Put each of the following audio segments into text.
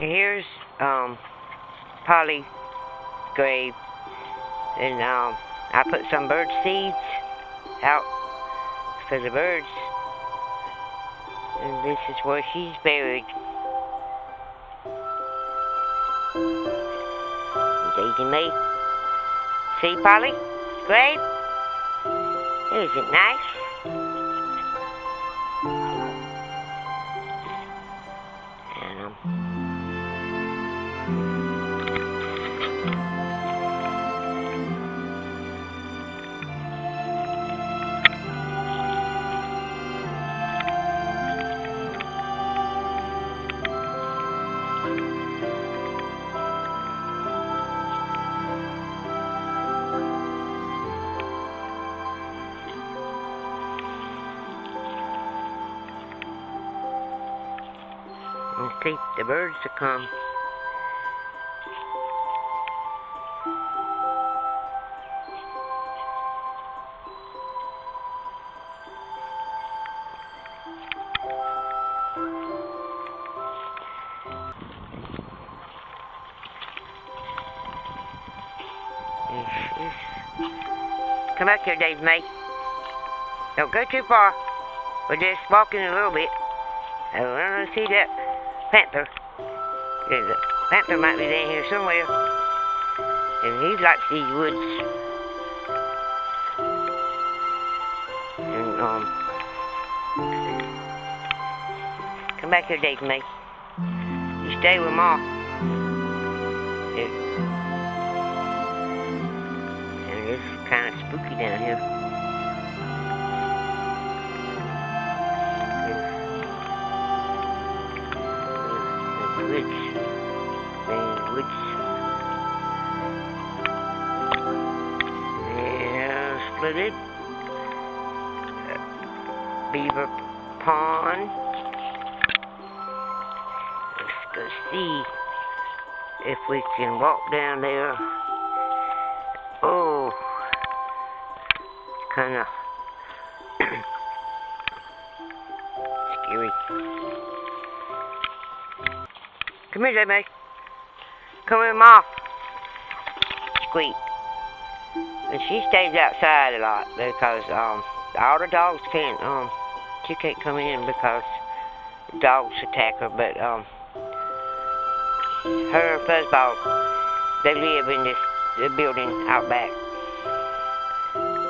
Here's Polly's grave, and I put some bird seeds out for the birds, and this is where she's buried. Daisy Mae. See Polly's grave? Isn't it nice? And see the birds to come. Come back here, Daisy Mae. Don't go too far. We're just walking a little bit. I want to see that panther. The panther might be down here somewhere. And he likes these woods. And, come back here, Daisy Mae. You stay with Ma. And it's kind of spooky down here. Woods. Yeah, splitted. Beaver Pond. Let's go see if we can walk down there. Oh, kind of scary. Come here, Daisy Mae. Come here, Ma. Squeak. And she stays outside a lot because all the dogs can't she can't come in because dogs attack her. But her and Fuzzball, they live in the building out back.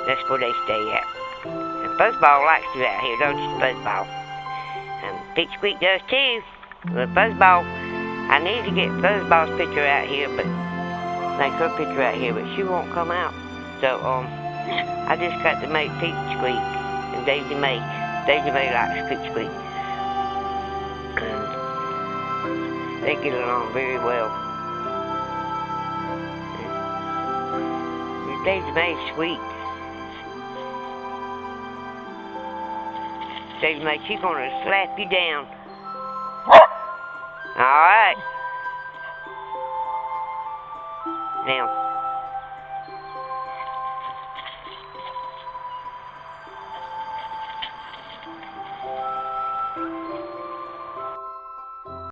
That's where they stay at. And Fuzzball likes to be out here, don't you, Fuzzball? And Big Squeak does too. But Fuzzball, I need to get Fuzzball's picture out here, but like her picture out here, but she won't come out. So I just got to make Pete Squeak and Daisy Mae. Daisy Mae likes Pete Squeak, and they get along very well. And Daisy Mae's sweet. Daisy Mae, she's gonna slap you down. Alright. Now,